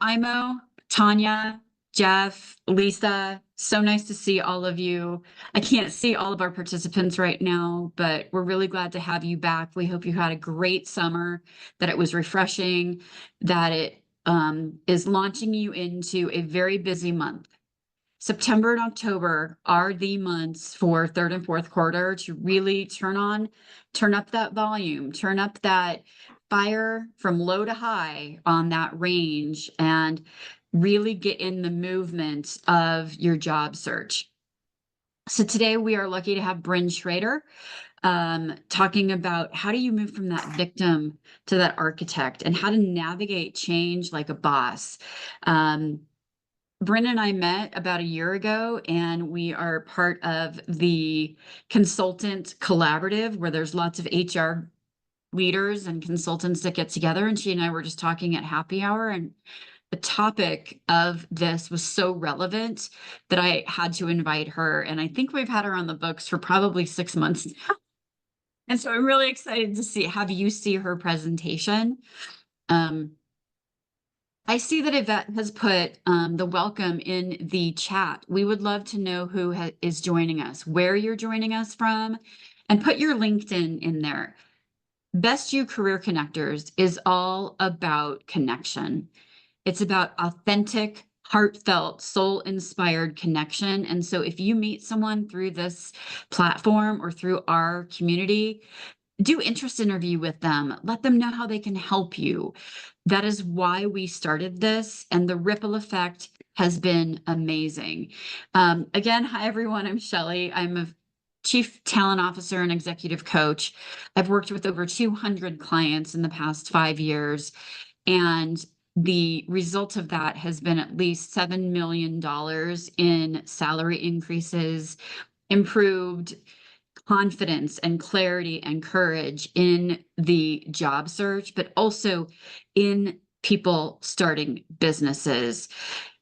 Imo, Tanya, Jeff, Lisa, so nice to see all of you. I can't see all of our participants right now, but we're really glad to have you back. We hope you had a great summer, that it was refreshing, that it is launching you into a very busy month. September and October are the months for third and fourth quarter to really turn up that volume, turn up that fire from low to high on that range, and really get in the movement of your job search. So today we are lucky to have Brynn Shader talking about how do you move from that victim to that architect and how to navigate change like a boss. Brynn and I met about a year ago, and we are part of the consultant collaborative where there's lots of HR leaders and consultants that get together. And she and I were just talking at happy hour, and the topic of this was so relevant that I had to invite her. And I think we've had her on the books for probably 6 months now. And so I'm really excited to have you see her presentation. I see that Yvette has put the welcome in the chat. We would love to know who is joining us, where you're joining us from, and put your LinkedIn in there. Best You Career Connectors is all about connection. It's about authentic, heartfelt, soul-inspired connection. And so if you meet someone through this platform or through our community, do interest interview with them. Let them know how they can help you. That is why we started this, and the ripple effect has been amazing. Again, hi everyone, I'm Shelley. I'm a Chief Talent Officer and Executive Coach. I've worked with over 200 clients in the past 5 years, and the result of that has been at least $7 million in salary increases, improved confidence and clarity and courage in the job search, but also in people starting businesses.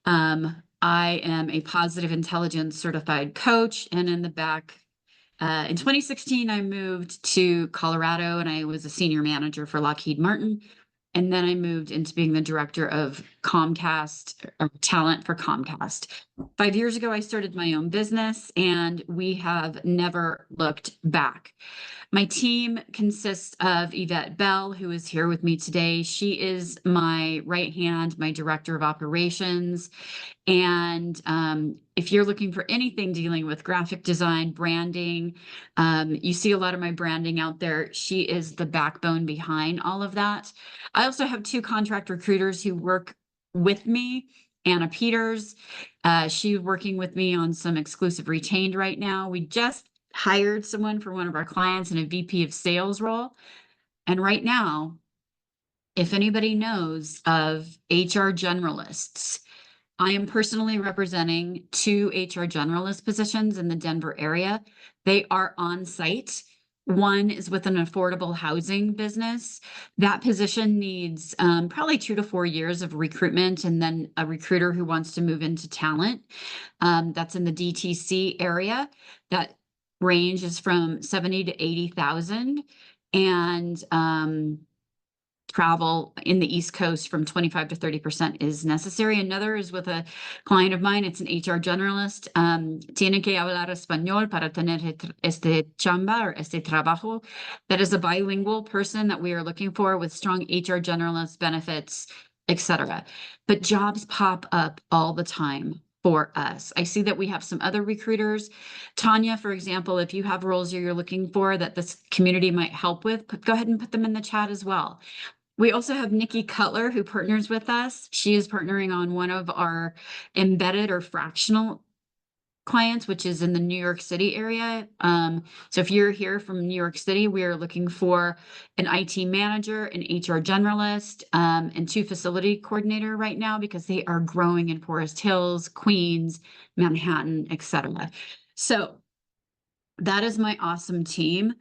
I am a positive intelligence certified coach, and in 2016, I moved to Colorado, and I was a senior manager for Lockheed Martin. And then I moved into being the director of Comcast, or talent for Comcast. 5 years ago, I started my own business, and we have never looked back. My team consists of Yvette Bell, who is here with me today. She is my right hand, my director of operations. And if you're looking for anything dealing with graphic design, branding, you see a lot of my branding out there. She is the backbone behind all of that. I also have 2 contract recruiters who work with me. Anna Peters, she's working with me on some exclusive retained right now. We just hired someone for one of our clients in a VP of sales role. And right now, if anybody knows of HR generalists, I am personally representing 2 HR generalist positions in the Denver area. They are on site. One is with an affordable housing business. That position needs probably 2 to 4 years of recruitment, and then a recruiter who wants to move into talent. That's in the DTC area. That range is from 70 to 80,000, and travel in the East Coast from 25 to 30% is necessary. Another is with a client of mine. It's an HR generalist. Tiene que hablar español para tener este chamba or este trabajo. That is a bilingual person that we are looking for with strong HR generalist benefits, etc. But jobs pop up all the time for us. I see that we have some other recruiters. Tanya, for example, if you have roles you're looking for that this community might help with, go ahead and put them in the chat as well. We also have Nikki Cutler, who partners with us. She is partnering on one of our embedded or fractional clients, which is in the New York City area. So if you're here from New York City, we are looking for an IT manager, an HR generalist, and 2 facility coordinator right now, because they are growing in Forest Hills, Queens, Manhattan, etc. So that is my awesome team.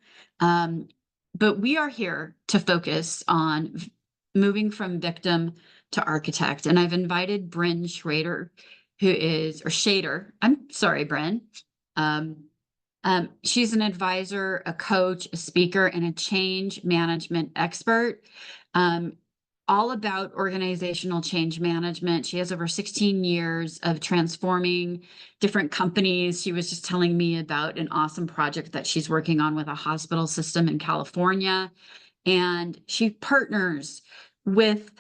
But we are here to focus on moving from victim to architect. And I've invited Brynn Shader, Shader. I'm sorry, Brynn. She's an advisor, a coach, a speaker, and a change management expert. all about organizational change management. She has over 16 years of transforming different companies. She was just telling me about an awesome project that she's working on with a hospital system in California. And she partners with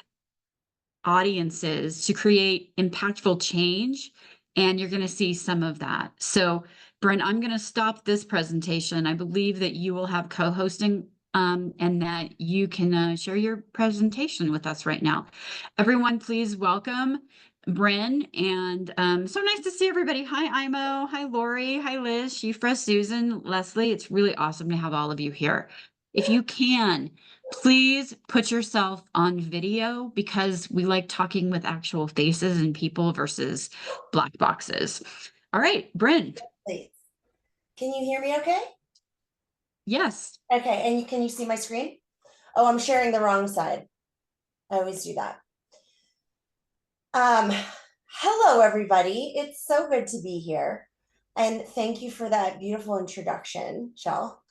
audiences to create impactful change. And you're going to see some of that. So, Brynn, I'm going to stop this presentation. I believe that you will have co-hosting and that you can share your presentation with us right now. Everyone, please welcome Brynn. And so nice to see everybody. Hi, Imo. Hi, Lori. Hi, Liz, Shifra, Susan, Leslie. It's really awesome to have all of you here. If you can, please put yourself on video because we like talking with actual faces and people versus black boxes. All right, Brynn. Please. Can you hear me okay? Yes. Okay, and can you see my screen? Oh, I'm sharing the wrong side. I always do that. Hello, everybody. It's so good to be here. And thank you for that beautiful introduction, Shell.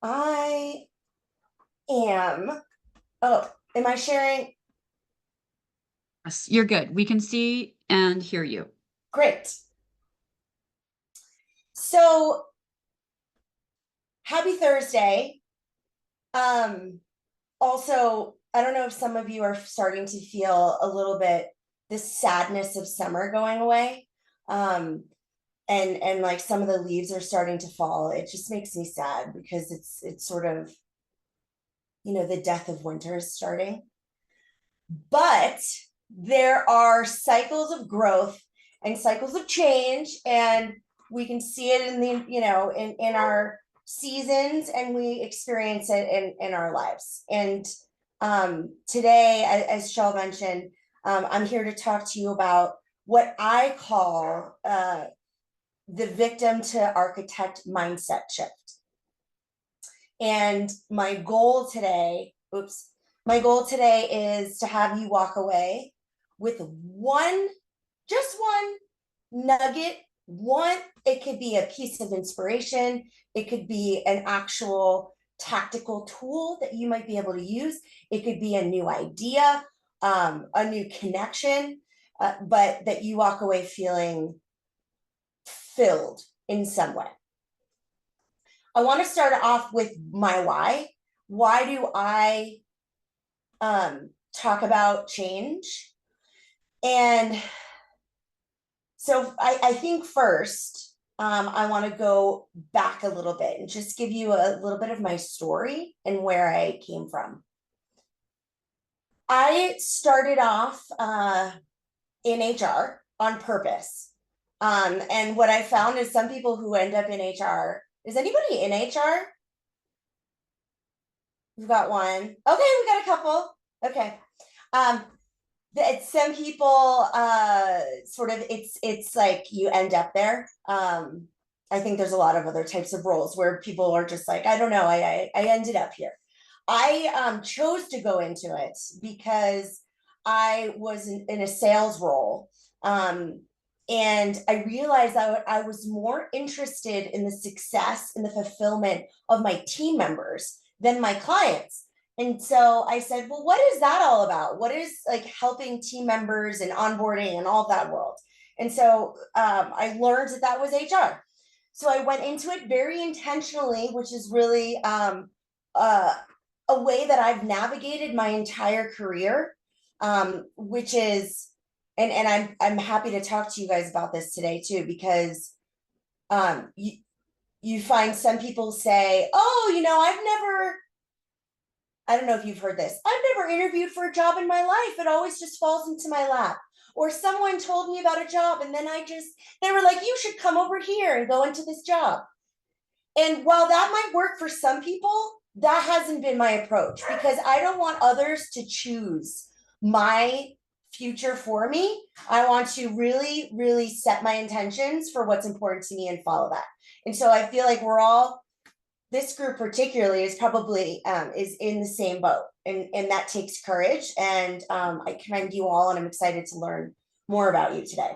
I am, am I sharing? Yes, you're good. We can see and hear you. Great. So, happy Thursday. Also, I don't know if some of you are starting to feel a little bit this sadness of summer going away. And like some of the leaves are starting to fall. It just makes me sad because it's sort of, the death of winter is starting. But there are cycles of growth and cycles of change, and we can see it in the, in our seasons, and we experience it in our lives. And today, as Shell mentioned, I'm here to talk to you about what I call the victim to architect mindset shift. And my goal today is to have you walk away with just one nugget. It could be a piece of inspiration. It could be an actual tactical tool that you might be able to use. It could be a new idea, a new connection, but that you walk away feeling filled in some way. I want to start off with my why. Why do I talk about change? And so I think first, I want to go back a little bit and just give you a little bit of my story and where I came from. I started off in HR on purpose. And what I found is some people who end up in HR, is anybody in HR? We've got one. Okay, we got a couple. Okay. Some people sort of it's like you end up there. I think there's a lot of other types of roles where people are just like, I don't know, I ended up here. I chose to go into it because I was in a sales role. And I realized I was more interested in the success and the fulfillment of my team members than my clients. And so I said, well, what is that all about? What is like helping team members and onboarding and all that world? And so I learned that was HR. So I went into it very intentionally, which is really a way that I've navigated my entire career, which is, and I'm happy to talk to you guys about this today too, because you find some people say, oh, I don't know if you've heard this. I've never interviewed for a job in my life. It always just falls into my lap. Or someone told me about a job and then they were like, you should come over here and go into this job. And while that might work for some people, that hasn't been my approach because I don't want others to choose my future for me. I want to really, really set my intentions for what's important to me and follow that. And so I feel like this group particularly is probably is in the same boat, and that takes courage. And I commend you all, and I'm excited to learn more about you today.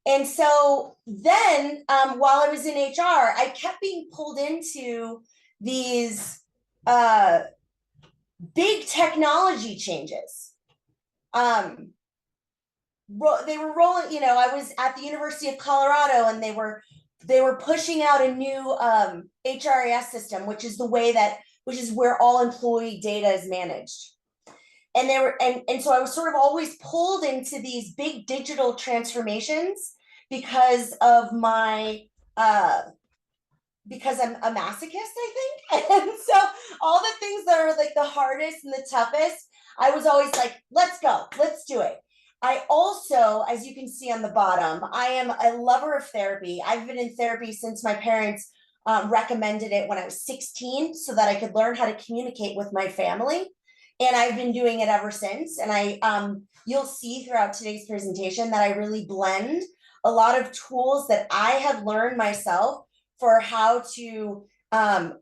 And so then while I was in HR, I kept being pulled into these big technology changes. They were rolling, you know, I was at the University of Colorado, and they were pushing out a new HRIS system, which is where all employee data is managed. And so I was sort of always pulled into these big digital transformations because of my because I'm a masochist, I think. And so all the things that are like the hardest and the toughest, I was always like, let's go, let's do it. I also, as you can see on the bottom, I am a lover of therapy. I've been in therapy since my parents recommended it when I was 16 so that I could learn how to communicate with my family. And I've been doing it ever since. And you'll see throughout today's presentation that I really blend a lot of tools that I have learned myself for how to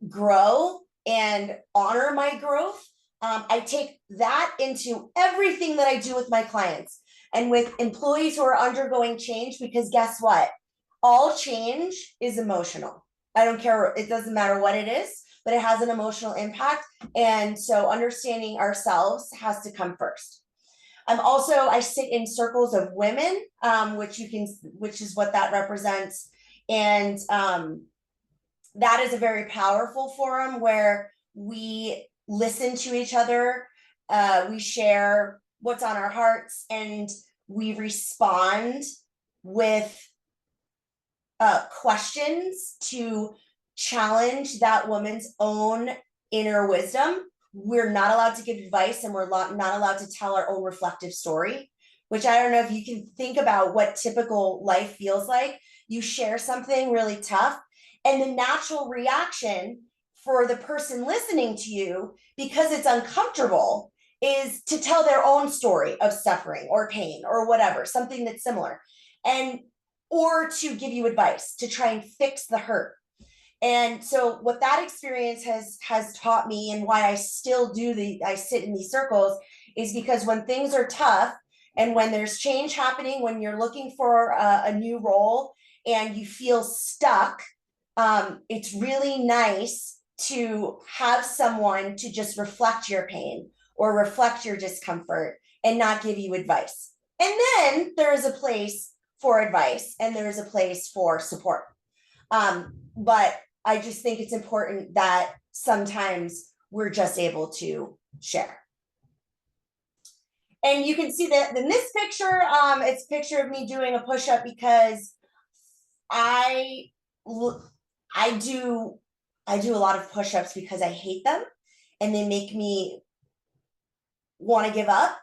grow and honor my growth. I take that into everything that I do with my clients and with employees who are undergoing change, because guess what? All change is emotional. I don't care, it doesn't matter what it is, but it has an emotional impact. And so understanding ourselves has to come first. I sit in circles of women, which is what that represents. And that is a very powerful forum where we listen to each other, we share what's on our hearts, and we respond with questions to challenge that woman's own inner wisdom. We're not allowed to give advice, and we're not allowed to tell our own reflective story, which I don't know if you can think about what typical life feels like. You share something really tough, and the natural reaction for the person listening to you, because it's uncomfortable, is to tell their own story of suffering or pain or whatever, something that's similar, or to give you advice to try and fix the hurt. And so what that experience has taught me, and why I still I sit in these circles, is because when things are tough and when there's change happening, when you're looking for a new role and you feel stuck, it's really nice to have someone to just reflect your pain or reflect your discomfort and not give you advice. And then there is a place for advice and there is a place for support. But I just think it's important that sometimes we're just able to share. And you can see that in this picture, it's a picture of me doing a push-up, because I do a lot of push-ups because I hate them and they make me want to give up.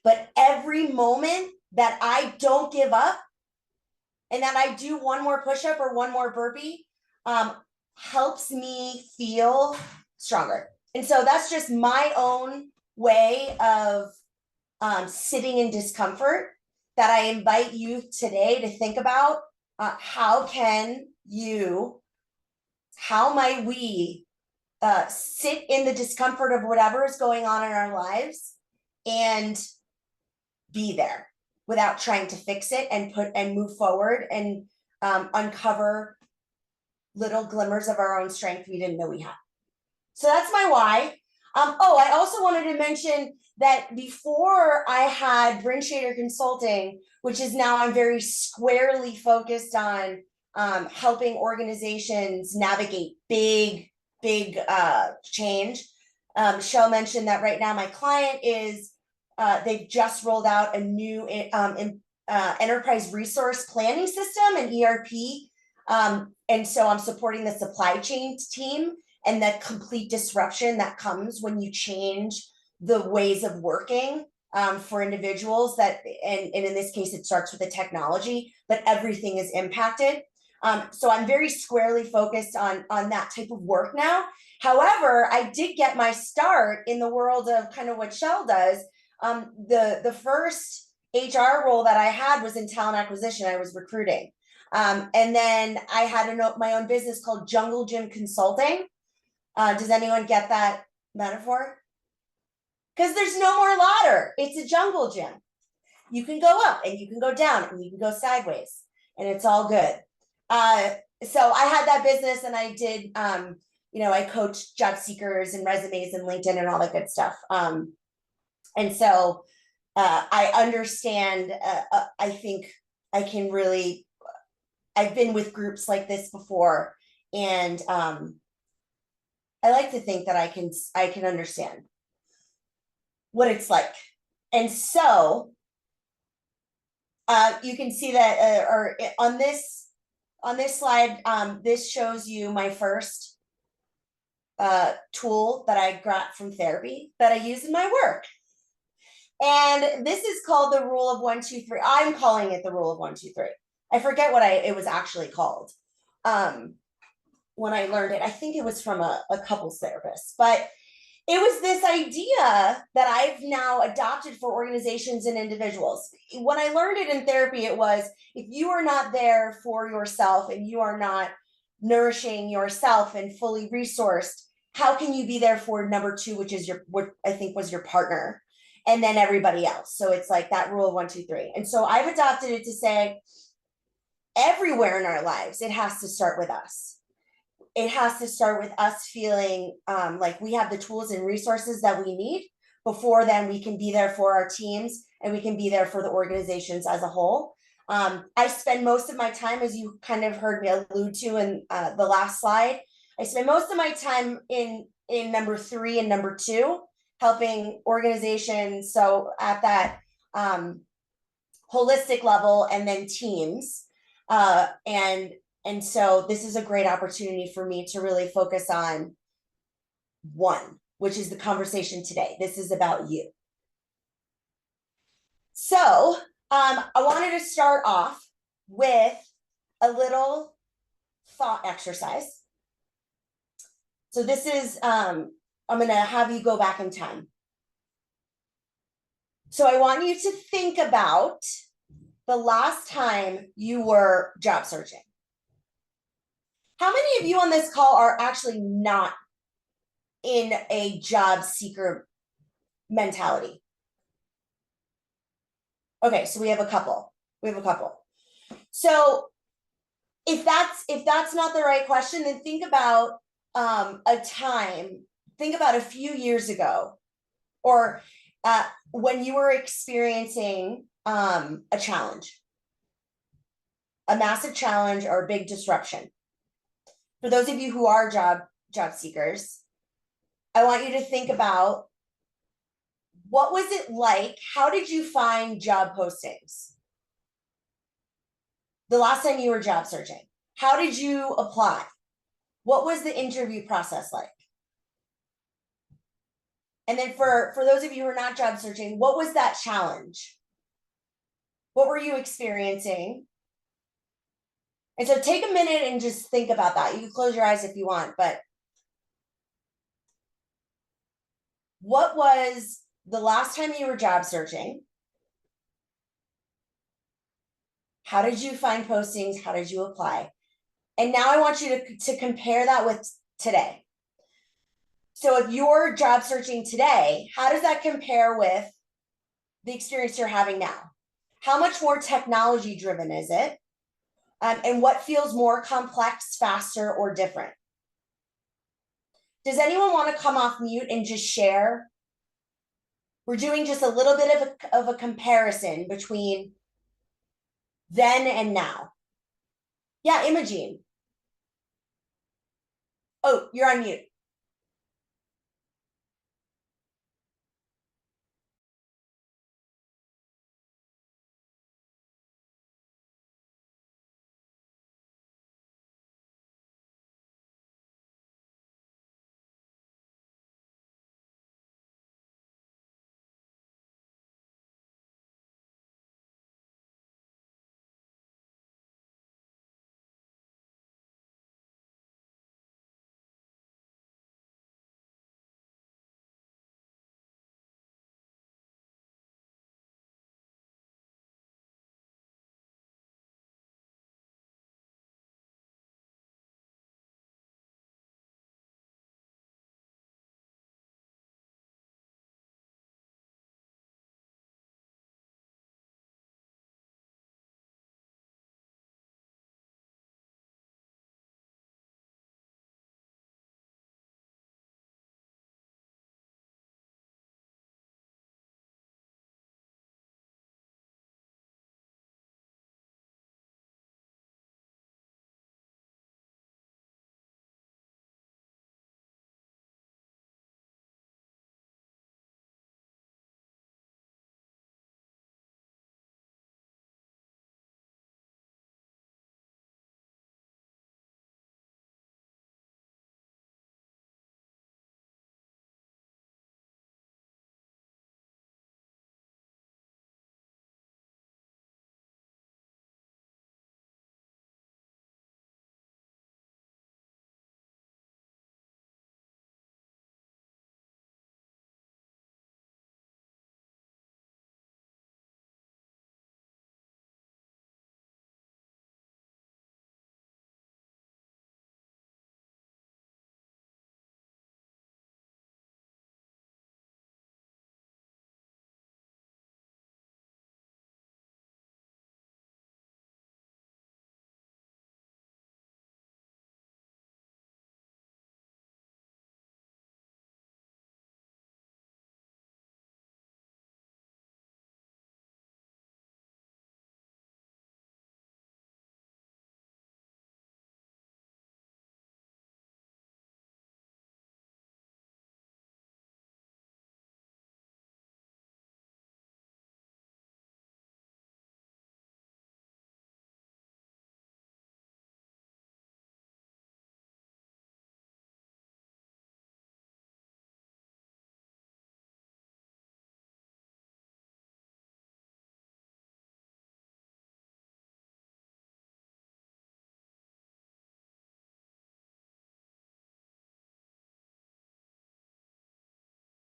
But every moment that I don't give up and that I do one more push-up or one more burpee, helps me feel stronger. And so that's just my own way of sitting in discomfort that I invite you today to think about. How might we sit in the discomfort of whatever is going on in our lives and be there without trying to fix it and move forward and uncover little glimmers of our own strength we didn't know we had. So that's my why. I also wanted to mention that before I had Brynn Shader Consulting, which is now I'm very squarely focused on helping organizations navigate big change. Michelle mentioned that right now my client is, they've just rolled out a new enterprise resource planning system, an ERP. And so I'm supporting the supply chain team and the complete disruption that comes when you change the ways of working for individuals and in this case, it starts with the technology, but everything is impacted. So I'm very squarely focused on that type of work now. However, I did get my start in the world of kind of what Shell does. The first HR role that I had was in talent acquisition. I was recruiting. And then I had my own business called Jungle Gym Consulting. Does anyone get that metaphor? Because there's no more ladder. It's a jungle gym. You can go up and you can go down and you can go sideways and it's all good. So I had that business and I did I coach job seekers and resumes and LinkedIn and all that good stuff. And so I understand, I think I can really, I've been with groups like this before, and I like to think that I can understand what it's like. And so you can see that, or on this slide, this shows you my first tool that I got from therapy that I use in my work. And this is called the rule of 1, 2, 3. I'm calling it the rule of 1, 2, 3. I forget what it was actually called when I learned it. I think it was from a couples therapist, but it was this idea that I've now adopted for organizations and individuals. When I learned it in therapy, it was, if you are not there for yourself and you are not nourishing yourself and fully resourced, how can you be there for number 2, which is what I think was your partner, and then everybody else? So it's like that rule of 1, 2, 3. And so I've adopted it to say, everywhere in our lives, it has to start with us. It has to start with us feeling like we have the tools and resources that we need. Before then, we can be there for our teams and we can be there for the organizations as a whole. I spend most of my time, as you kind of heard me allude to in the last slide, I spend most of my time in number 3 and number 2, helping organizations. So at that holistic level, and then teams. And so this is a great opportunity for me to really focus on 1, which is the conversation today. This is about you. So I wanted to start off with a little thought exercise. So this is, I'm going to have you go back in time. So I want you to think about the last time you were job searching. How many of you on this call are actually not in a job seeker mentality? Okay, so we have a couple. So if that's not the right question, then think about think about a few years ago, or when you were experiencing a challenge, a massive challenge or a big disruption. For those of you who are job seekers, I want you to think about, what was it like? How did you find job postings the last time you were job searching? How did you apply? What was the interview process like? And then for those of you who are not job searching, what was that challenge? What were you experiencing? And so take a minute and just think about that. You can close your eyes if you want, but what was the last time you were job searching? How did you find postings? How did you apply? And now I want you to compare that with today. So if you're job searching today, how does that compare with the experience you're having now? How much more technology driven is it? And what feels more complex, faster, or different? Does anyone want to come off mute and just share? We're doing just a little bit of a comparison between then and now. Yeah, Imogene. Oh, you're on mute.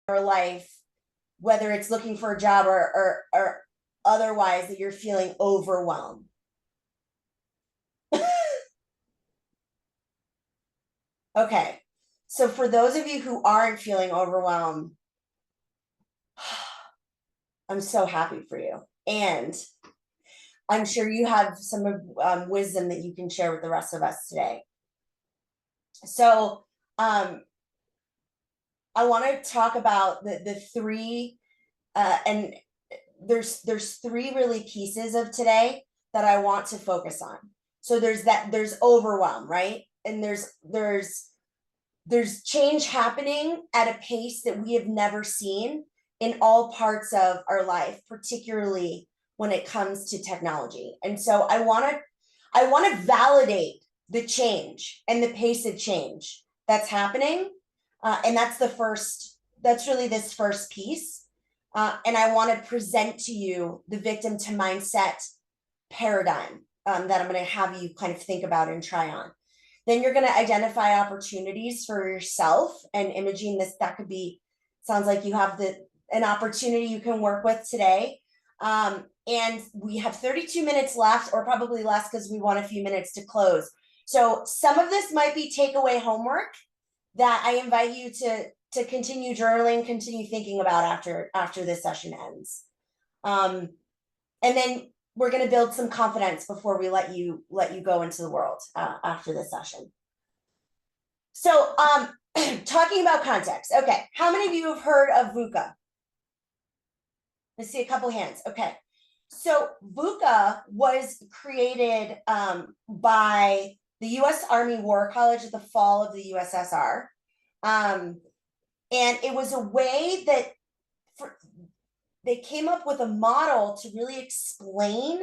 your life, whether it's looking for a job or otherwise, that you're feeling overwhelmed? Okay. So for those of you who aren't feeling overwhelmed, I'm so happy for you. And I'm sure you have some wisdom that you can share with the rest of us today. So I want to talk about the three, and there's three really pieces of today that I want to focus on. So there's overwhelm, right? And there's change happening at a pace that we have never seen in all parts of our life, particularly when it comes to technology. And so I want to validate the change and the pace of change that's happening. And that's really this first piece. And I want to present to you the victim to mindset paradigm that I'm going to have you kind of think about and try on. Then you're going to identify opportunities for yourself and imaging this. That could be, sounds like you have an opportunity you can work with today. And we have 32 minutes left, or probably less, because we want a few minutes to close. So some of this might be takeaway homework that I invite you to continue journaling, continue thinking about after this session ends. And then we're going to build some confidence before we let you go into the world after this session. So talking about context. Okay. How many of you have heard of VUCA? Let's see a couple hands. Okay. So VUCA was created by the U.S. Army War College at the fall of the USSR. And it was a way that they came up with a model to really explain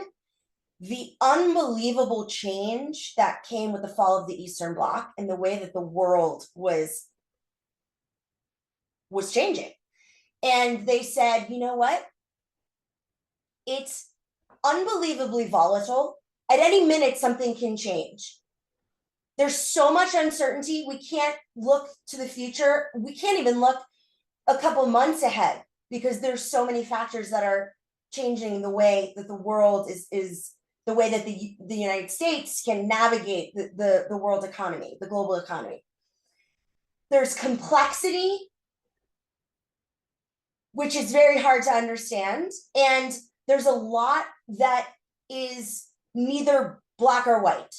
the unbelievable change that came with the fall of the Eastern Bloc and the way that the world was changing. And they said, you know what? It's unbelievably volatile. At any minute, something can change. There's so much uncertainty. We can't look to the future. We can't even look a couple months ahead, because there's so many factors that are changing the way that the world is the way that the United States can navigate the world economy, the global economy. There's complexity, which is very hard to understand. And there's a lot that is neither black or white.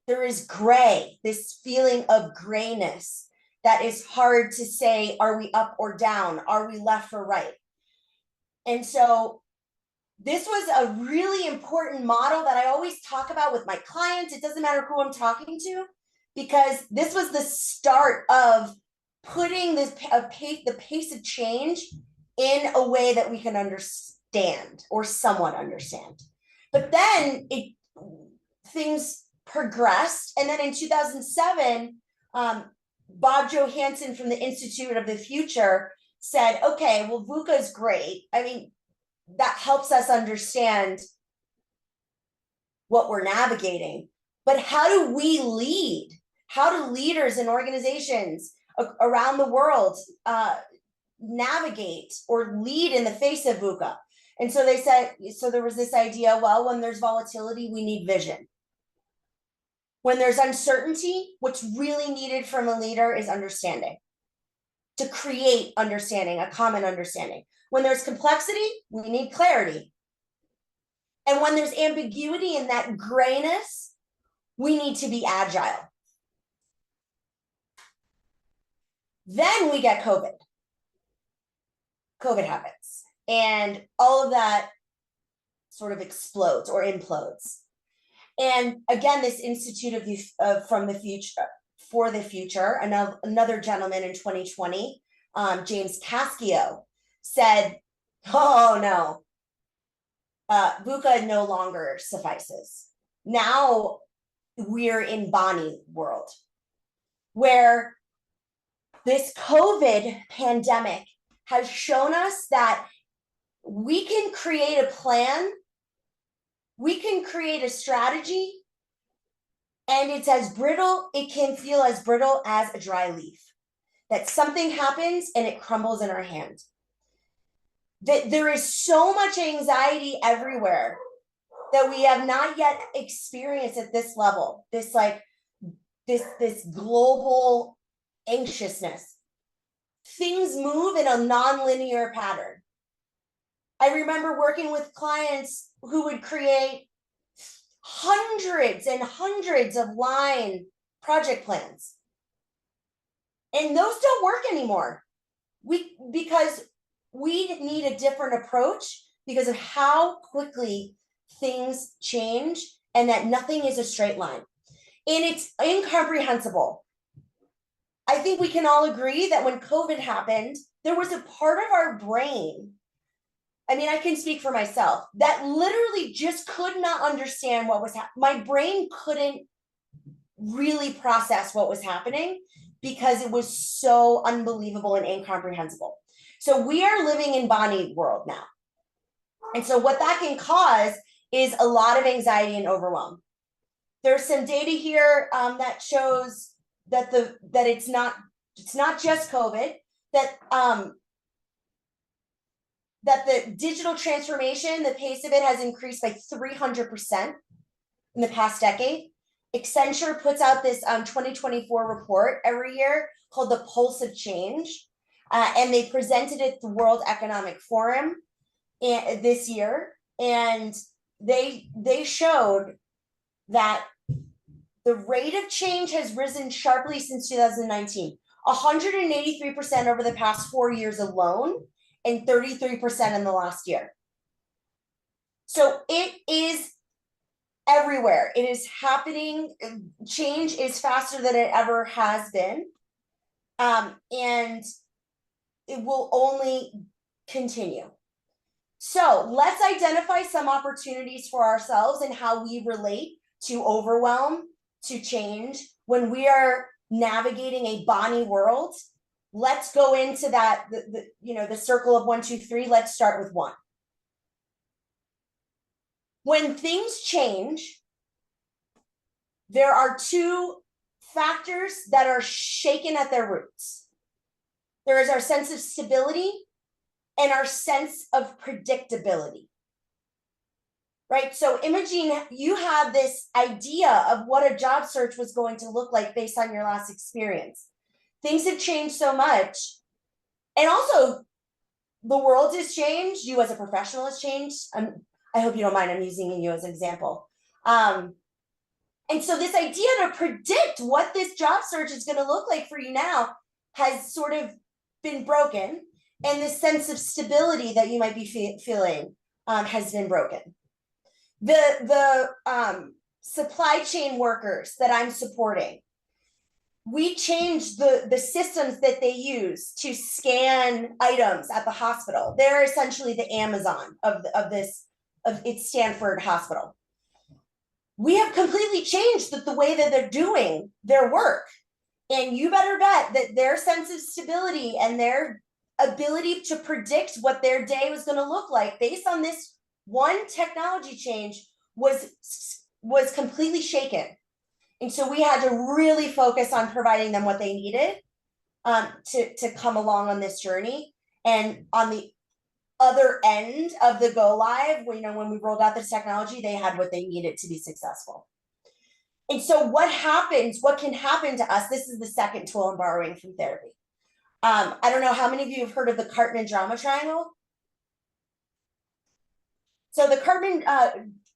There is gray, this feeling of grayness that is hard to say, are we up or down? Are we left or right? And so this was a really important model that I always talk about with my clients. It doesn't matter who I'm talking to, because this was the start of putting the pace of change in a way that we can understand, or somewhat understand. But then things progressed. And then in 2007, Bob Johansen from the Institute of the Future said, okay, well, VUCA is great. I mean, that helps us understand what we're navigating. But how do we lead? How do leaders and organizations around the world navigate or lead in the face of VUCA? And so they said, so there was this idea, well, when there's volatility, we need vision. When there's uncertainty, what's really needed from a leader is understanding, to create understanding, a common understanding. When there's complexity, we need clarity. And when there's ambiguity and that grayness, we need to be agile. Then we get COVID. COVID happens. And all of that sort of explodes or implodes. And again, this Institute from the Future, for the Future, another gentleman in 2020, James Caskio, said, oh no, VUCA no longer suffices. Now we're in Bonnie world, where this COVID pandemic has shown us that we can create a plan, we can create a strategy, and it's as brittle, it can feel as brittle as a dry leaf. that something happens and it crumbles in our hand. That there is so much anxiety everywhere that we have not yet experienced at this level. This global anxiousness. Things move in a non-linear pattern. I remember working with clients who would create hundreds and hundreds of line project plans. And those don't work anymore. Because we need a different approach because of how quickly things change and that nothing is a straight line. And it's incomprehensible. I think we can all agree that when COVID happened, there was a part of our brain, I mean, I can speak for myself, that literally just could not understand what was happening. My brain couldn't really process what was happening because it was so unbelievable and incomprehensible. So we are living in Bonnie world now. And so what that can cause is a lot of anxiety and overwhelm. There's some data here that shows that it's not just COVID, that the digital transformation, the pace of it has increased by 300% in the past decade. Accenture puts out this 2024 report every year called the Pulse of Change, and they presented it at the World Economic Forum this year, and they showed that the rate of change has risen sharply since 2019, 183% over the past 4 years alone, and 33% in the last year. So it is everywhere. It is happening. Change is faster than it ever has been. And it will only continue. So let's identify some opportunities for ourselves and how we relate to overwhelm, to change when we are navigating a Bonnie world. Let's go into that, the circle of 1, 2, 3. Let's start with 1. When things change, there are 2 factors that are shaken at their roots. There is our sense of stability and our sense of predictability. Right? So Imogene, you had this idea of what a job search was going to look like based on your last experience. Things have changed so much. And also, the world has changed. You as a professional has changed. I hope you don't mind, I'm using you as an example. And so this idea to predict what this job search is going to look like for you now has sort of been broken. And this sense of stability that you might be feeling has been broken. The supply chain workers that I'm supporting, we changed the systems that they use to scan items at the hospital. They're essentially the Amazon of its Stanford hospital. We have completely changed the way that they're doing their work. And you better bet that their sense of stability and their ability to predict what their day was going to look like based on this one technology change was completely shaken. And so we had to really focus on providing them what they needed to come along on this journey. And on the other end of the go live, when we rolled out this technology, they had what they needed to be successful. And so what can happen to us, this is the second tool I'm borrowing from therapy. I don't know how many of you have heard of the Cartman drama triangle. So the Cartman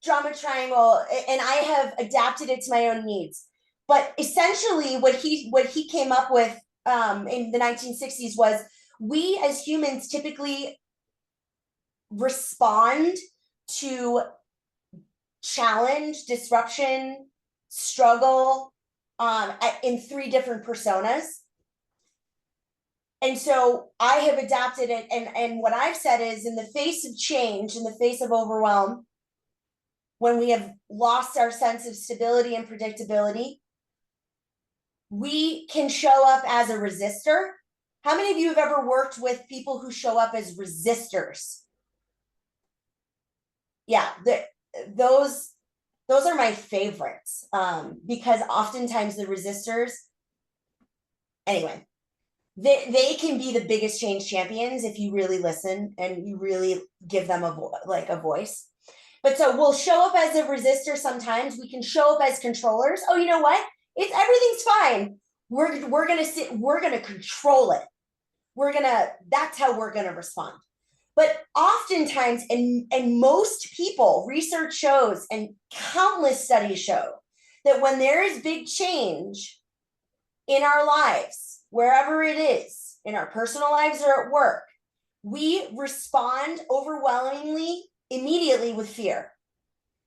drama triangle, and I have adapted it to my own needs. But essentially what he came up with in the 1960s was, we as humans typically respond to challenge, disruption, struggle in 3 different personas. And so I have adapted it, and what I've said is, in the face of change, in the face of overwhelm, when we have lost our sense of stability and predictability, we can show up as a resistor. How many of you have ever worked with people who show up as resistors? Yeah, those are my favorites, because oftentimes the resistors, anyway, they can be the biggest change champions if you really listen and you really give them a voice. But so we'll show up as a resistor sometimes. We can show up as controllers. Oh, you know what? It's everything's fine. We're gonna control it. That's how we're gonna respond. But oftentimes, and most people, research shows and countless studies show that when there is big change in our lives, wherever it is, in our personal lives or at work, we respond overwhelmingly immediately with fear.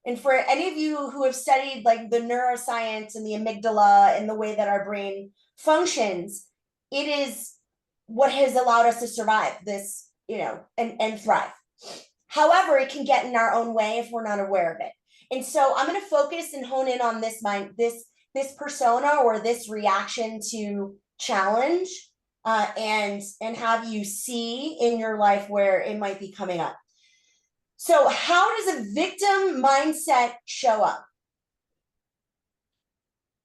And for any of you who have studied like the neuroscience and the amygdala and the way that our brain functions, it is what has allowed us to survive this, and thrive. However, it can get in our own way if we're not aware of it. And so I'm going to focus and hone in on this persona or this reaction to challenge, and have you see in your life where it might be coming up. So how does a victim mindset show up?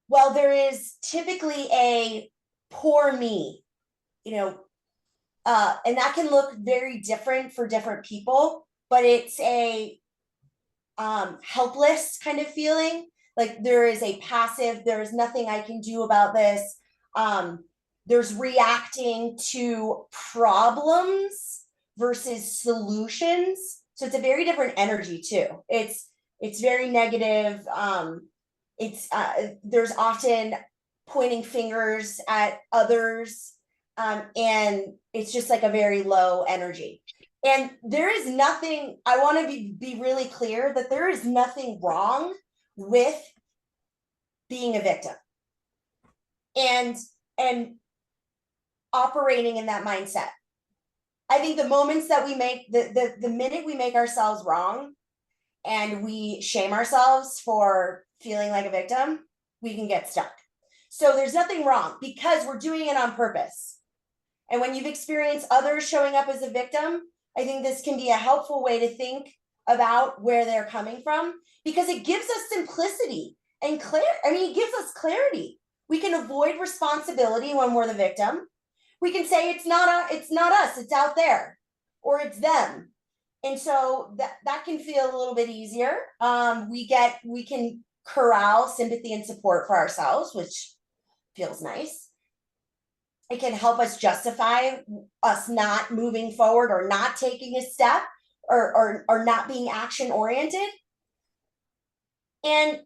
Well, there is typically a poor me, and that can look very different for different people, but it's a helpless kind of feeling. Like there is a passive, there is nothing I can do about this. There's reacting to problems versus solutions. So it's a very different energy too. It's very negative. There's often pointing fingers at others, and it's just like a very low energy. And there is nothing, I want to be really clear that there is nothing wrong with being a victim and operating in that mindset. I think the moments that we make, the minute we make ourselves wrong and we shame ourselves for feeling like a victim, we can get stuck. So there's nothing wrong because we're doing it on purpose. And when you've experienced others showing up as a victim, I think this can be a helpful way to think about where they're coming from, because it gives us simplicity and it gives us clarity. We can avoid responsibility when we're the victim. We can say it's not us, it's out there, or it's them. And so that can feel a little bit easier. We can corral sympathy and support for ourselves, which feels nice. It can help us justify us not moving forward or not taking a step or not being action oriented. And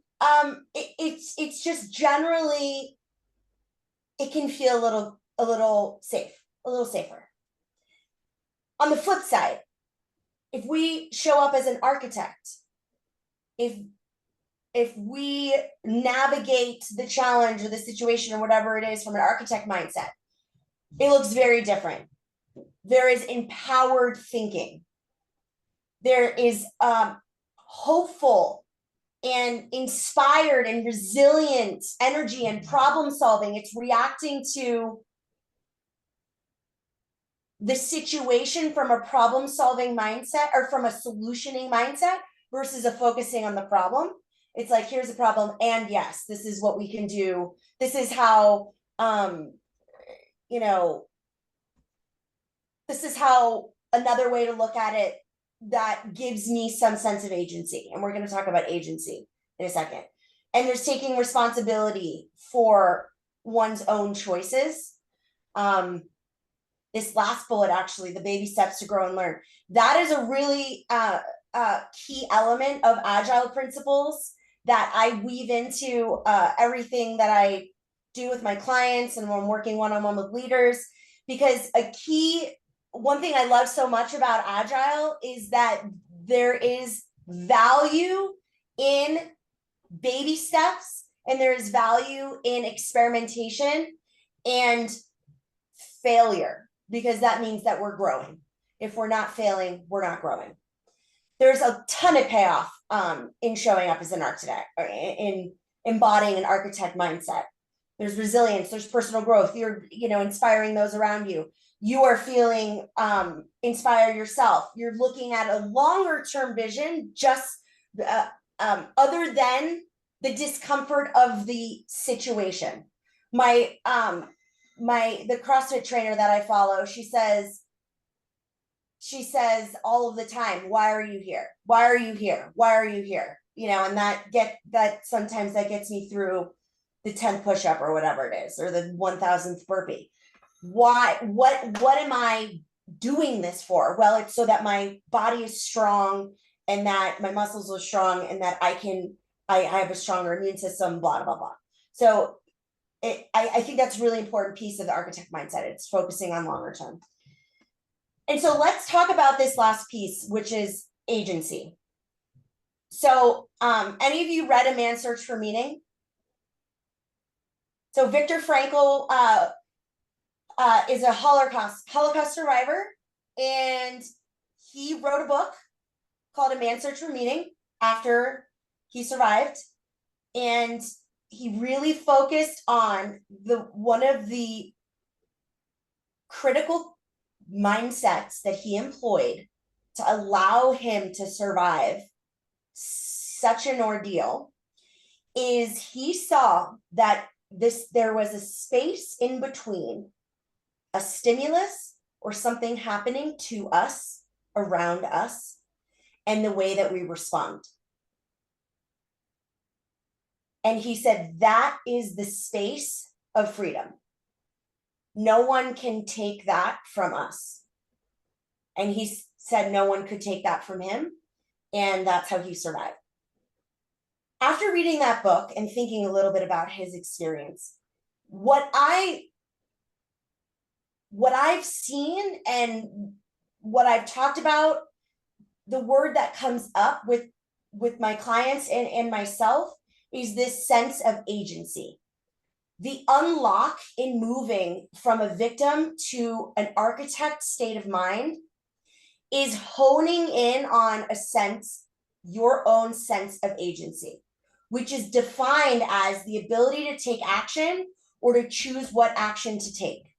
it's just generally, it can feel a little safer. On the flip side, if we show up as an architect, if we navigate the challenge or the situation or whatever it is from an architect mindset, it looks very different. There is empowered thinking. There is hopeful and inspired and resilient energy and problem solving. It's reacting to the situation from a problem solving mindset or from a solutioning mindset versus a focusing on the problem. It's like, here's a problem, and yes, this is what we can do. This is how, this is how another way to look at it that gives me some sense of agency. And we're going to talk about agency in a second. And there's taking responsibility for one's own choices. This last bullet, actually, the baby steps to grow and learn, that is a really key element of agile principles that I weave into everything that I do with my clients and when I'm working one-on-one with leaders. Because one thing I love so much about agile is that there is value in baby steps and there is value in experimentation and failure, because that means that we're growing. If we're not failing, we're not growing. There's a ton of payoff in showing up as an architect, or in embodying an architect mindset. There's resilience, there's personal growth. You're, inspiring those around you. You are feeling inspired yourself. You're looking at a longer term vision, just other than the discomfort of the situation. My the CrossFit trainer that I follow, she says all of the time, why are you here? Why are you here? Why are you here? You know, and that sometimes that gets me through the 10th push-up or whatever it is, or the 1000th burpee. Why, what am I doing this for? Well, it's so that my body is strong and that my muscles are strong and that I have a stronger immune system, blah, blah, blah. So I think that's a really important piece of the architect mindset. It's focusing on longer term. And so let's talk about this last piece, which is agency. So any of you read A Man's Search for Meaning? So Viktor Frankl is a Holocaust survivor, and he wrote a book called A Man's Search for Meaning after he survived. And he really focused on one of the critical mindsets that he employed to allow him to survive such an ordeal is he saw that there was a space in between a stimulus or something happening to us, around us, and the way that we respond. And he said that is the space of freedom. No one can take that from us. And he said no one could take that from him. And that's how he survived. After reading that book and thinking a little bit about his experience, what I've seen and what I've talked about, the word that comes up with my clients and myself is this sense of agency. The unlock in moving from a victim to an architect state of mind is honing in on your own sense of agency, which is defined as the ability to take action or to choose what action to take.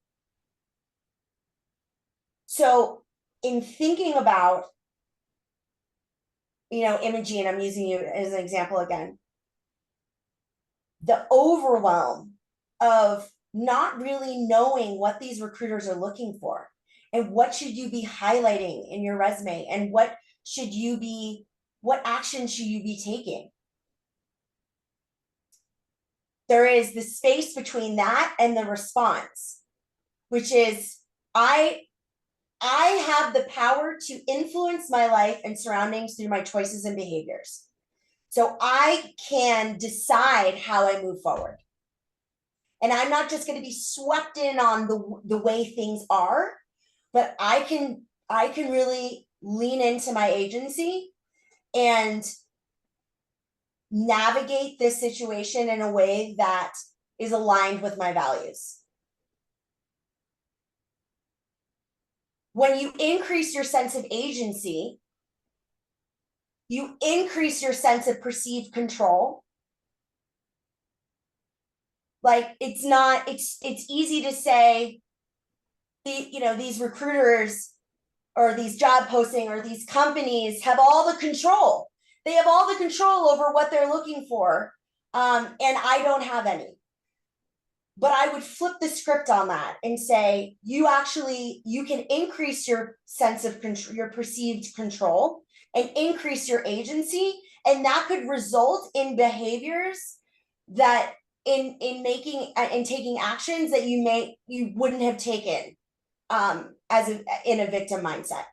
So in thinking about, Imogene, I'm using you as an example again, the overwhelm of not really knowing what these recruiters are looking for and what should you be highlighting in your resume and what action should you be taking. There is the space between that and the response, which is I have the power to influence my life and surroundings through my choices and behaviors. So I can decide how I move forward. And I'm not just going to be swept in on the way things are, but I can really lean into my agency and navigate this situation in a way that is aligned with my values. When you increase your sense of agency, you increase your sense of perceived control. Like it's easy to say these recruiters or these job posting or these companies have all the control. They have all the control over what they're looking for. And I don't have any. But I would flip the script on that and say, you can increase your sense of control, your perceived control, and increase your agency. And that could result in behaviors that in taking actions that you wouldn't have taken in a victim mindset.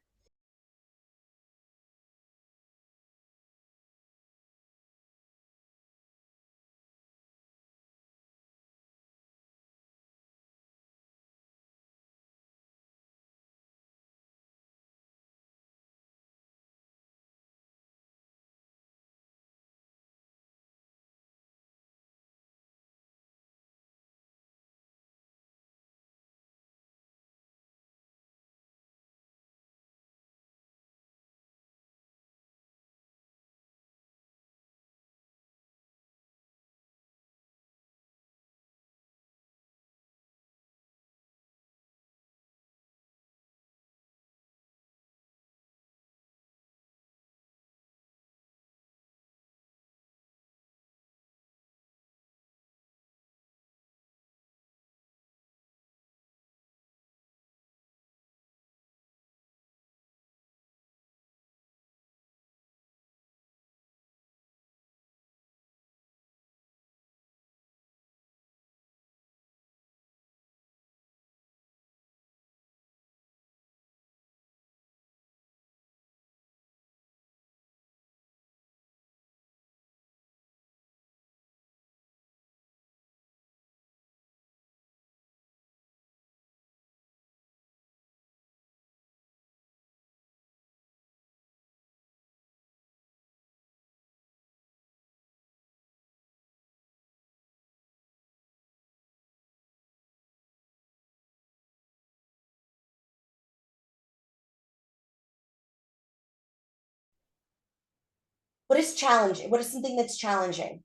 What is challenging? What is something that's challenging?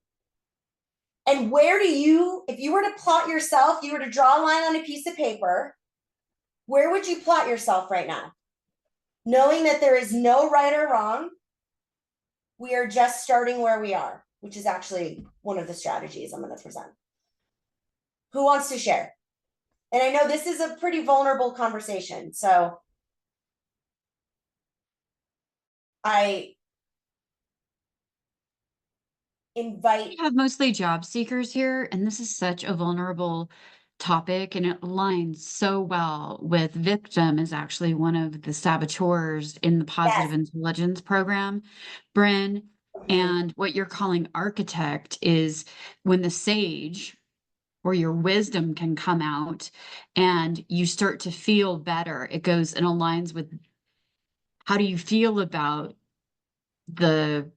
And where do you, if you were to plot yourself, you were to draw a line on a piece of paper, where would you plot yourself right now? Knowing that there is no right or wrong, we are just starting where we are, which is actually one of the strategies I'm going to present. Who wants to share? And I know this is a pretty vulnerable conversation, so I invite. We have mostly job seekers here, and this is such a vulnerable topic, and it aligns so well with victim is actually one of the saboteurs in the positive Yes. intelligence program, Brynn. Mhm. And what you're calling architect is when the sage or your wisdom can come out and you start to feel better. It goes and aligns with how do you feel about the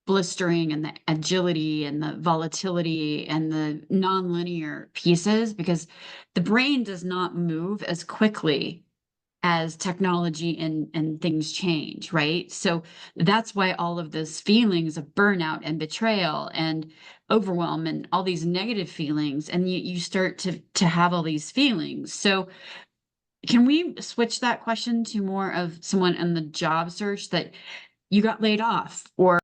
blistering and the agility and the volatility and the nonlinear pieces, because the brain does not move as quickly as technology and things change, right? So that's why all of those feelings of burnout and betrayal and overwhelm and all these negative feelings, and you start to have all these feelings. So can we switch that question to more of someone in the job search that you got laid off or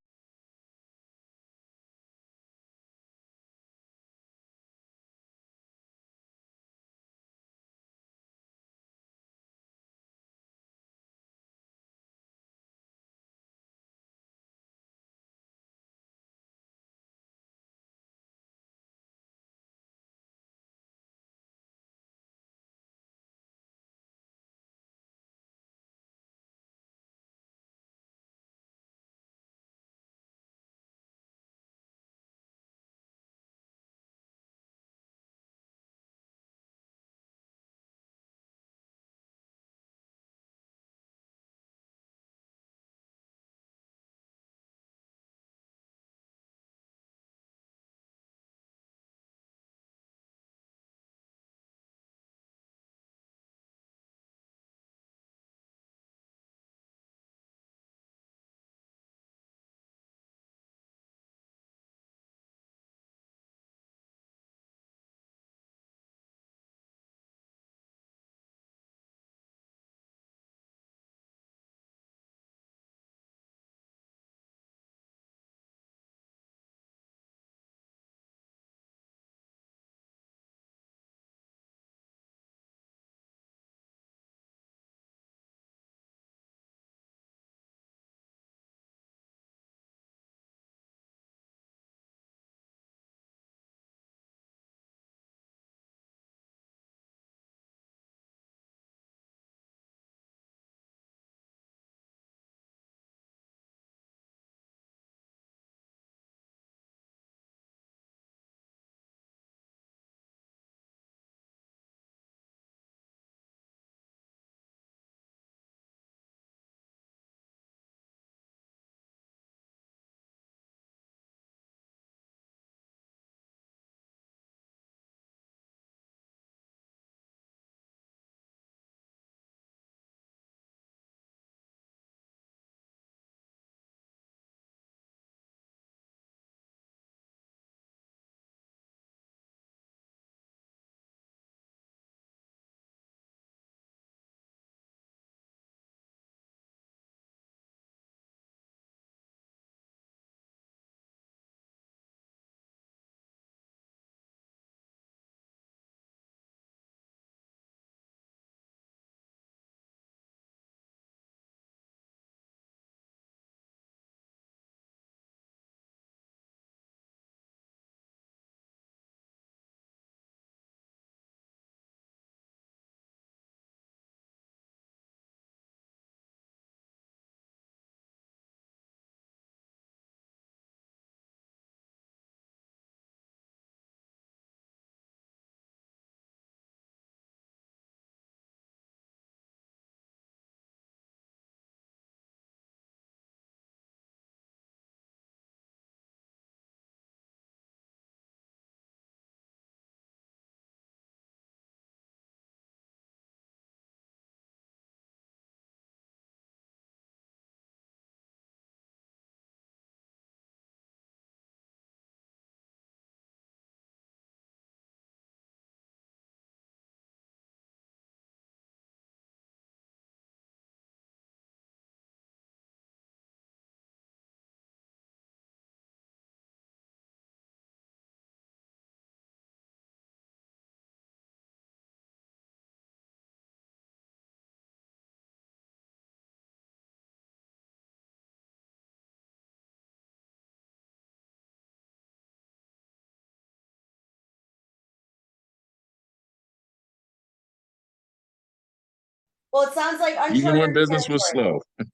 Well, it sounds like even when uncharted business was territory. slow.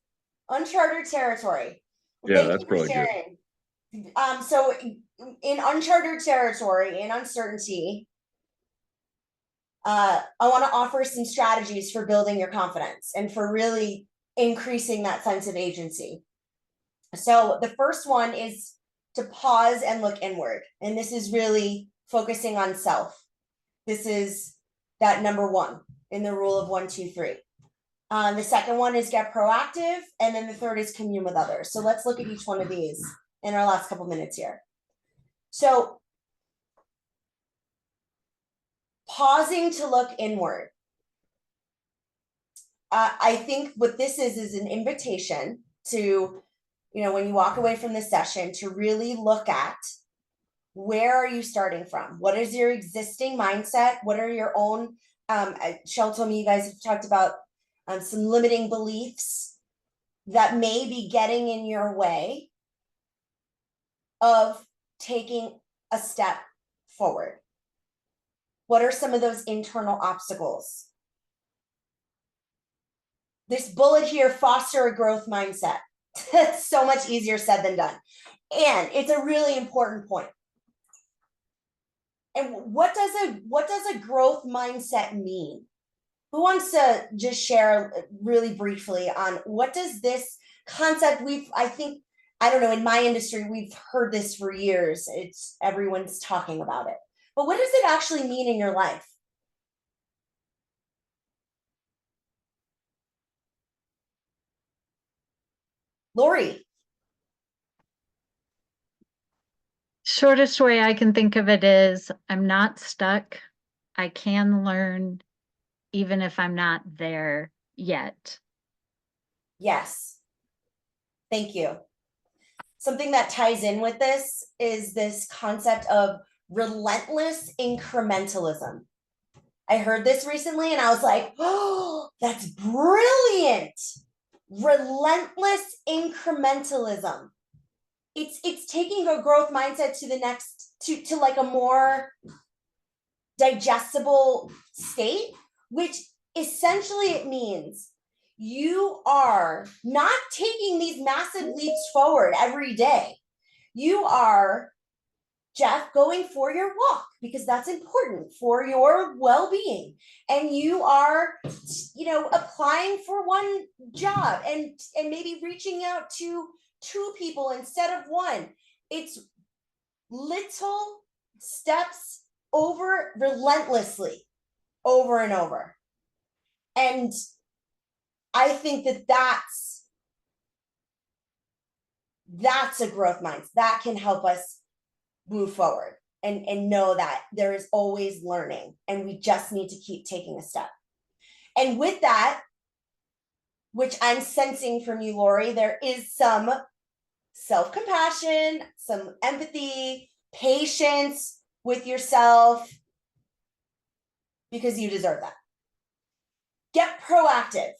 Uncharted territory. Well, Yeah, thank that's you for probably good. sharing. So in uncharted territory, in uncertainty, I want to offer some strategies for building your confidence and for really increasing that sense of agency. So the first one is to pause and look inward. And this is really focusing on self. This is that number one in the rule of 1, 2, 3. The second one is get proactive. And then the third is commune with others. So let's look at each one of these in our last couple minutes here. So pausing to look inward. I think what this is an invitation to, when you walk away from this session, to really look at where are you starting from? What is your existing mindset? What are your own, Shell told me you guys have talked about some limiting beliefs that may be getting in your way of taking a step forward. What are some of those internal obstacles? This bullet here, foster a growth mindset. It's so much easier said than done. And it's a really important point. And what does a growth mindset mean? Who wants to just share really briefly on what does this concept, I don't know, in my industry, we've heard this for years. Everyone's talking about it. But what does it actually mean in your life? Lori. Shortest way I can think of it is I'm not stuck. I can learn even if I'm not there yet. Yes. Thank you. Something that ties in with this is this concept of relentless incrementalism. I heard this recently and I was like, oh, that's brilliant. Relentless incrementalism. It's taking a growth mindset to the next, to like a more digestible state, which essentially it means you are not taking these massive leaps forward every day. You are, Jeff, going for your walk because that's important for your well-being. And you are, applying for one job and maybe reaching out to 2 people instead of 1. It's little steps over relentlessly over and over. And I think that's a growth mindset that can help us move forward and know that there is always learning and we just need to keep taking a step. And with that, which I'm sensing from you, Lori, there is some self-compassion, some empathy, patience with yourself, because you deserve that. Get proactive.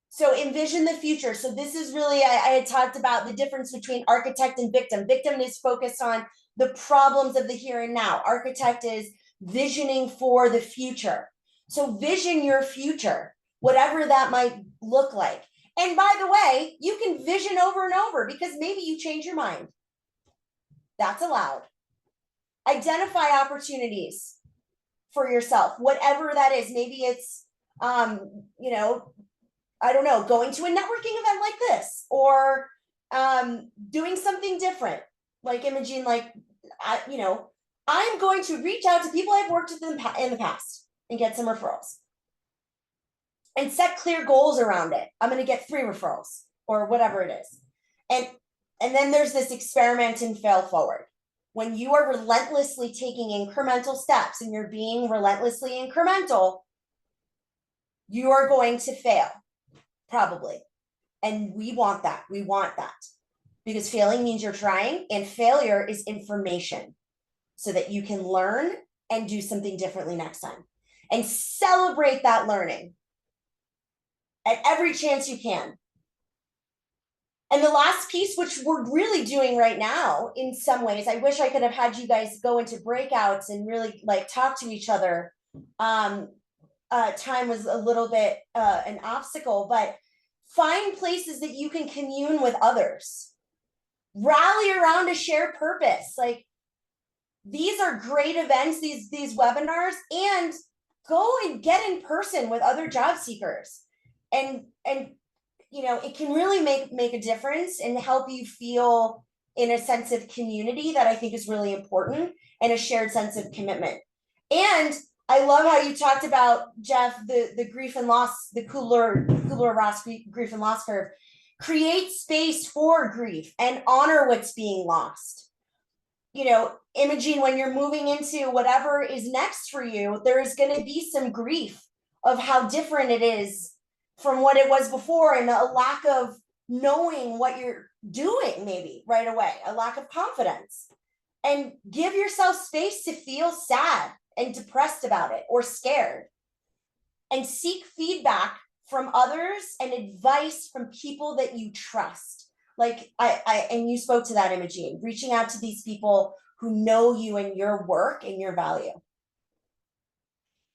So envision the future. So this is really, I had talked about the difference between architect and victim. Victim is focused on the problems of the here and now. Architect is visioning for the future. So vision your future, whatever that might look like. And by the way, you can vision over and over because maybe you change your mind. That's allowed. Identify opportunities for yourself, whatever that is. Maybe it's, I don't know, going to a networking event like this, or doing something different, like Imogene, I'm going to reach out to people I've worked with in the past and get some referrals. And set clear goals around it. I'm going to get 3 referrals or whatever it is. And then there's this experiment and fail forward. When you are relentlessly taking incremental steps and you're being relentlessly incremental, you are going to fail, probably. And we want that. We want that. Because failing means you're trying, and failure is information so that you can learn and do something differently next time. And celebrate that learning at every chance you can. And the last piece, which we're really doing right now in some ways, I wish I could have had you guys go into breakouts and really talk to each other. time was a little bit an obstacle, but find places that you can commune with others. Rally around a shared purpose. Like, these are great events, these webinars, and go and get in person with other job seekers. And you know, it can really make a difference and help you feel in a sense of community that I think is really important, and a shared sense of commitment. And I love how you talked about, Jeff, the grief and loss, the Kubler-Ross grief and loss curve. Create space for grief and honor what's being lost. You know, Imogene, when you're moving into whatever is next for you, there is going to be some grief of how different it is from what it was before, and a lack of knowing what you're doing, maybe right away, a lack of confidence. And give yourself space to feel sad and depressed about it, or scared, and seek feedback from others and advice from people that you trust. Like and you spoke to that, Imogene, reaching out to these people who know you and your work and your value.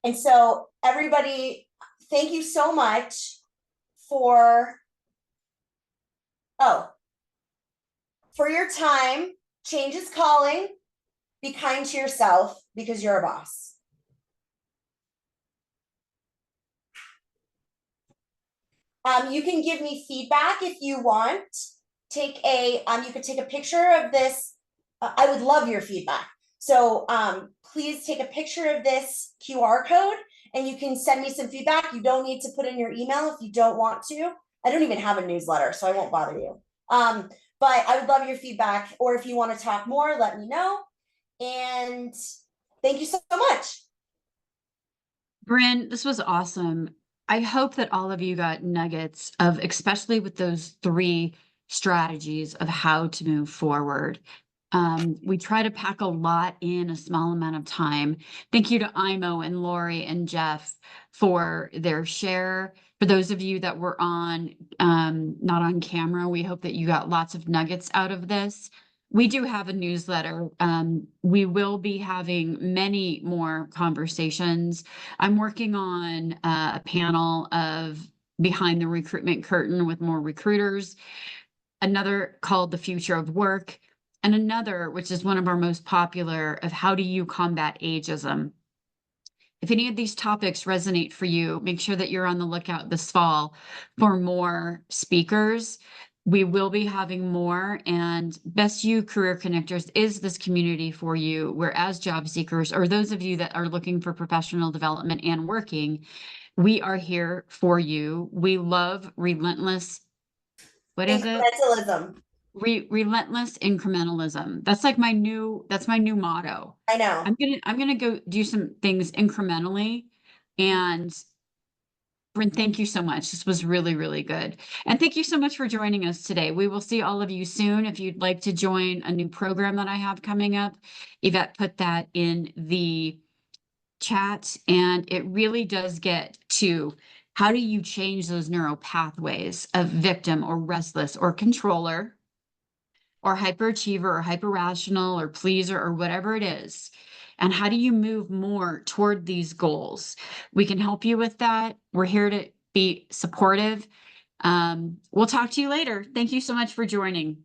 And so, everybody, thank you so much for your time. Change is calling. Be kind to yourself, because you're a boss. You can give me feedback if you want. You could take a picture of this. I would love your feedback. So please take a picture of this QR code, and you can send me some feedback. You don't need to put in your email if you don't want to. I don't even have a newsletter, so I won't bother you. But I would love your feedback, or if you want to talk more, let me know. And thank you so much. Brynn, this was awesome. I hope that all of you got nuggets of, especially with those 3 strategies of how to move forward. We try to pack a lot in a small amount of time. Thank you to Imo and Lori and Jeff for their share. For those of you that were on, not on camera, we hope that you got lots of nuggets out of this. We do have a newsletter. We will be having many more conversations. I'm working on a panel of Behind the Recruitment Curtain with more recruiters, another called The Future of Work, and another, which is one of our most popular, of how do you combat ageism. If any of these topics resonate for you, make sure that you're on the lookout this fall for more speakers. We will be having more, and Best You Career Connectors is this community for you, where as job seekers, or those of you that are looking for professional development and working, we are here for you. We love relentless, what is it? Incrementalism. Relentless incrementalism. That's like my new motto. I know. I'm gonna go do some things incrementally. And Brynn, thank you so much. This was really, really good. And thank you so much for joining us today. We will see all of you soon. If you'd like to join a new program that I have coming up, Yvette put that in the chat, and it really does get to how do you change those neural pathways of victim or restless or controller or hyperachiever or hyperrational or pleaser or whatever it is. And how do you move more toward these goals? We can help you with that. We're here to be supportive. We'll talk to you later. Thank you so much for joining.